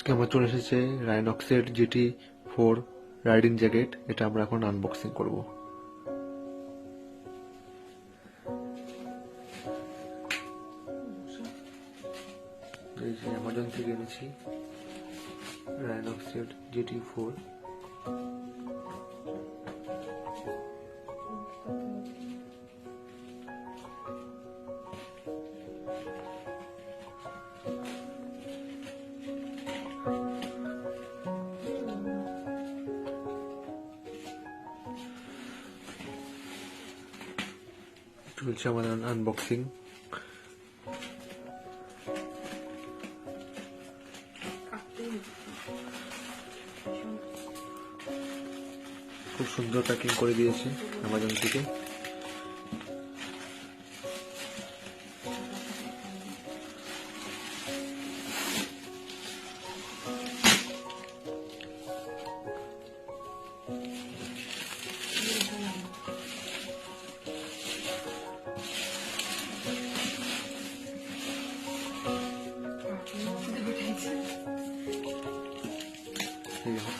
আজকে আমার চলে এসেছে রাইনক্সের GT4 রাইডিং জ্যাকেট। এটা আমরা এখন আনবক্সিং করব। এই যে অ্যামাজন থেকে এনেছি রাইনক্সের GT4। চলছে আমাদের আনবক্সিং। খুব সুন্দর প্যাকিং করে দিয়েছে অ্যামাজন থেকে।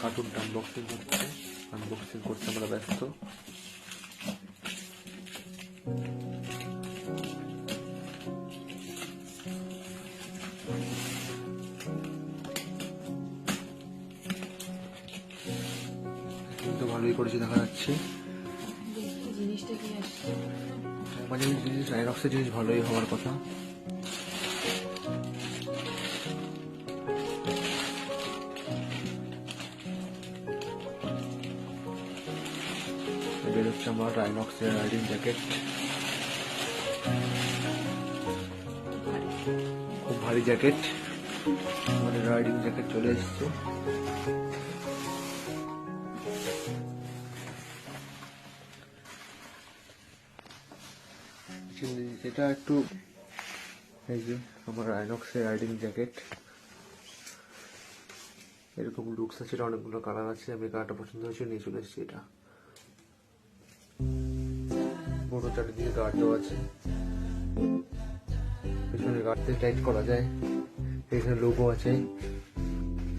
কার্টুনটা আনবক্সিং করতে আমরা ব্যস্ত। কিন্তু ভালোই করেছে দেখা যাচ্ছে। জিনিসটা কি আসছে? মানে জিনিস রাইনক্সের জিনিস ভালোই হওয়ার কথা। এবার হচ্ছে আমার রাইনক্সের রাইডিং জ্যাকেট। খুব ভারী জ্যাকেট, মানে রাইডিং জ্যাকেট চলে এসছে। এটা একটু এই যে আমার রাইনক্সের রাইডিং জ্যাকেট, এরকম লুকস আছে, এটা অনেকগুলো কালার আছে। আমি কালারটা পছন্দ হয়েছে নিয়ে চলে এসেছি। এটা পুরো চারিদিকে গার্ড দেওয়া আছে, পেছনে গার্ডতে টাইট করা যায়। এখানে লোগো আছে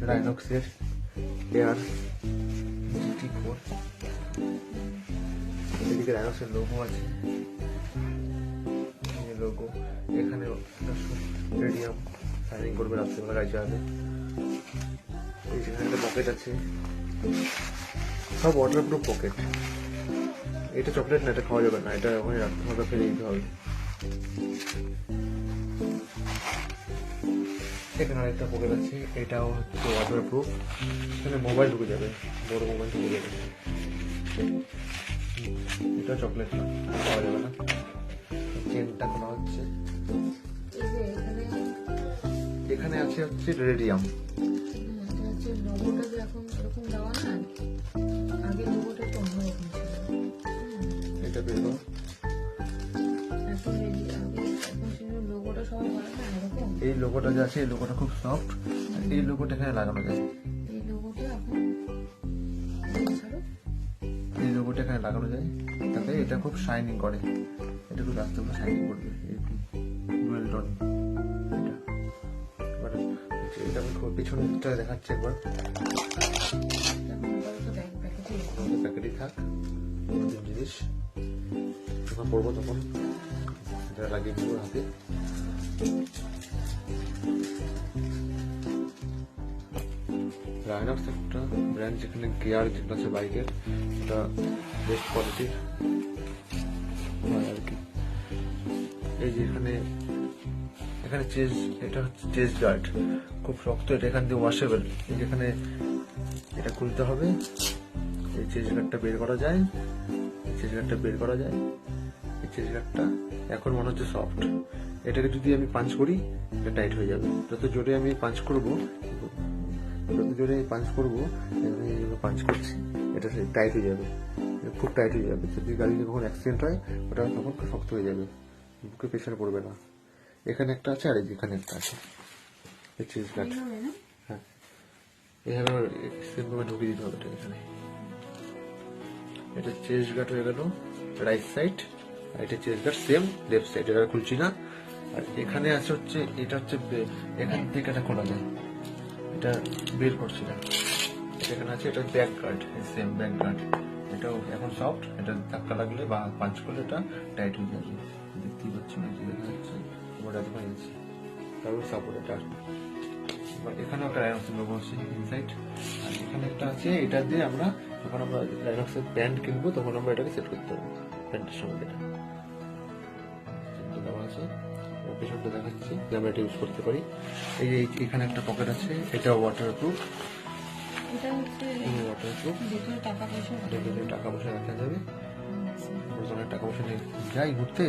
রাইনক্সের এয়ার GT4। এদিকে রাইনক্সের লোগো আছে, লোগো। এখানে রেডিয়াম সাইনিং করবে রাত্রিবেলা গাড়ি চালাবে। এই যেখানে একটা পকেট আছে, সব ওয়াটারপ্রুফ পকেট। এটা চকলেট না, এটা খাওয়া যাবে না, এটা ওখানে রাখতে হবে, ফেলে দিতে হবে। এখানে আরেকটা পকেট আছে, এটাও হচ্ছে ওয়াটারপ্রুফ। এখানে মোবাইল ঢুকে যাবে, বড় মোবাইল ঢুকে যাবে। এটা চকলেট না, খাওয়া যাবে না। চেনটা খোলা হচ্ছে। এখানে আছে হচ্ছে রেডিয়াম। লোগোটা যে এখন এরকম দেওয়া না, আগে লোগোটা একটু অন্যরকম ছিল। এটা বেরো এখন লোগোটা সবাই বলে না এরকম। এই লোগোটা যে আছে, এই লোগোটা খুব সফট। এই লোগোটা এখানে লাগানো যায়। এই লোগোটা এখন এই লোগোটা এখানে লাগানো যায়, তাতে এটা খুব শাইনিং করে। এটা খুব আস্তে করে শাইনিং করবে। ডুয়েল টোন এটা। এবার এটা আমি পিছনটা দেখাচ্ছি একবার। প্যাকেটই থাক, নতুন জিনিস যখন পড়বো তখন এটা লাগিয়ে দেবো হাতে। রাইনক্স একটা ব্র্যান্ড, যেখানে গিয়ার যেগুলো আছে বাইকের, এটা বেস্ট কোয়ালিটির হয় আর কি। এই যে এখানে চেজ, এটা হচ্ছে চেজ গার্ড, খুব শক্ত। এটা এখান দিয়ে ওয়াশেবল। এই যেখানে এটা খুলতে হবে, এই চেজ গার্ডটা বের করা যায়, এই চেজ গার্ডটা বের করা যায়। এই চেজ গার্ডটা এখন মনে হচ্ছে সফট। এটাকে যদি আমি পাঞ্চ করি, এটা টাইট হয়ে যাবে। যত জোরে আমি পাঞ্চ করবো, পাঞ্চ করছি, এটা টাইট হয়ে যাবে, খুব টাইট হয়ে যাবে। যদি গাড়ি যখন অ্যাক্সিডেন্ট হয়, ওটা তখন খুব শক্ত হয়ে যাবে, বুকে প্রেশার পড়বে না। এখানে একটা আছে, আর এখানে একটা আছে চেজ গার্ড। হ্যাঁ, এভাবে ঢুকিয়ে দিতে হবে এখানে। এটা চেজ গার্ড হয়ে গেল রাইট সাইড, আর এটা chest guard same left side. এটা খুলছি না। আর এখানে আছে হচ্ছে, এটা হচ্ছে এখান থেকে এটা খোলা যায়। এটা বের করছি না, এখানে আছে, এটা back guard, same back guard, এটাও এখন সফট, এটা ধাক্কা লাগলে বা পাঞ্চ করলে এটা টাইট হয়ে যাবে, দেখতেই পাচ্ছি না কি দেখা যাচ্ছে, ওটা তো হয়েছে, তারপর সাপোর্ট এটা, এখানেও একটা রাইনক্সের লোগো আছে ইনসাইড, আর এখানে একটা আছে, এটা দিয়ে আমরা যখন আমরা রাইনক্সের প্যান্ট কিনবো তখন আমরা এটাকে সেট করতে পারবো প্যান্টের সঙ্গে, এটা দেওয়া আছে, পেছনটা দেখাচ্ছি যে আমরা এটা ইউজ করতে পারি। এই যে এখানে একটা পকেট আছে, এটা ওয়াটারপ্রুফ, এটা হচ্ছে ওয়াটারপ্রুফ, ভিতরে টাকা পয়সা রাখা এটা যাবে। টাকা পয়সা রাখা যাবে, আমরা যখন টাকা পয়সা নিয়ে যাই ঘুরতে,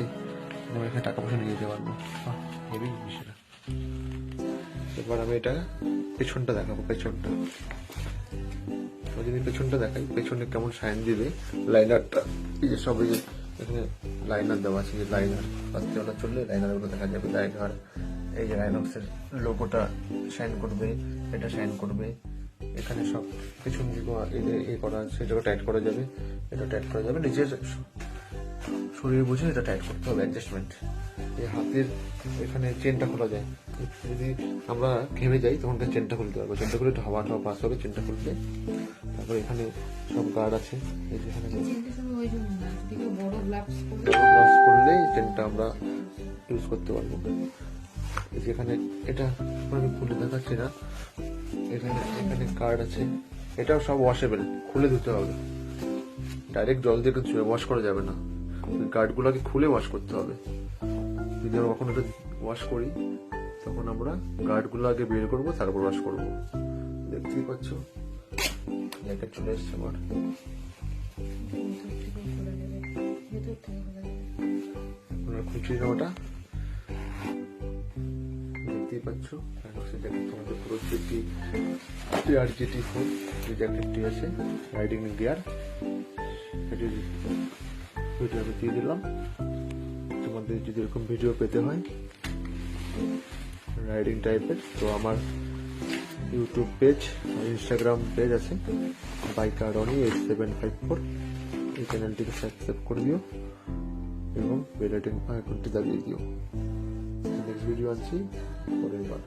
আমরা এখানে টাকা পয়সা নিয়ে যেতে পারবো, হেভি বিষয়টা। এবার আমি এটা পেছনটা দেখাবো, পেছনটা যদি পেছনটা দেখাই, পেছনে কেমন শাইন দিবে লাইনারটা, এই যে সব এই যে এখানে লাইনার দেওয়া আছে, যে লাইনার রাত্রিবেলা চললে লাইনারগুলো দেখা যাবে, লাইনার এই যে রাইনক্সের লোগোটা শাইন করবে, এটা শাইন করবে, এখানে সব পেছন দিকে এ করা আছে, এটাকে টাইট করা যাবে, এটা টাইট করা যাবে, নিজের শরীর বুঝে এটা টাইট করতে হবে, অ্যাডজাস্টমেন্ট। এই হাতের এখানে চেনটা খোলা যায়, যদি আমরা ঘেমে যাই তখন চেনটা খুলতে পারবো, চেনটা খুলে হাওয়া পাস হবে, চেনটা খুলবে। তারপরে এখানে সব গার্ড আছে, এই যে এখানে চিনতে সময় ওই জন্য না, যদি কেউ বড় গ্লাভস পরে ক্রস করলে চেনটা আমরা ইউজ করতে পারবো। এই যে এখানে এটা আমি খুলে দেখাচ্ছি না, এখানে এখানে কার্ড আছে, এটাও সব ওয়াশেবল, খুলে ধুতে হবে, ডাইরেক্ট জল দিয়ে কিছু ওয়াশ করা যাবে না, ওই কার্ডগুলোকে খুলে ওয়াশ করতে হবে। যদি আমরা কখনো এটা ওয়াশ করি তখন আমরা গার্ডগুলো আগে বের করবো, তারপর ওয়াশ করবো। দেখতেই পাচ্ছ জ্যাকেট চলে এসছে আমার, ভেতর থেকে খোলা যাবে, ভেতর থেকে খোলা যাবে। আপনারা খুলছি না ওটা, দেখতেই পাচ্ছ জ্যাকেট, তোমাদের পুরো জিটি আর জিটি ফোর যে জ্যাকেটটি আছে, রাইডিং গিয়ার, এটি ভিডিও আমি দিয়ে দিলাম। তোমাদের যদি এরকম ভিডিও পেতে হয় রাইডিং টাইপের, তো আমার ইউটিউব পেজ আর ইনস্টাগ্রাম পেজ আছে, বাইকার রনি 8754, এই চ্যানেলটিকে সাবস্ক্রাইব করে দিও এবং বেল আইকনটি দাবিয়ে দিও। নেক্সট ভিডিও আনছি পরের বার।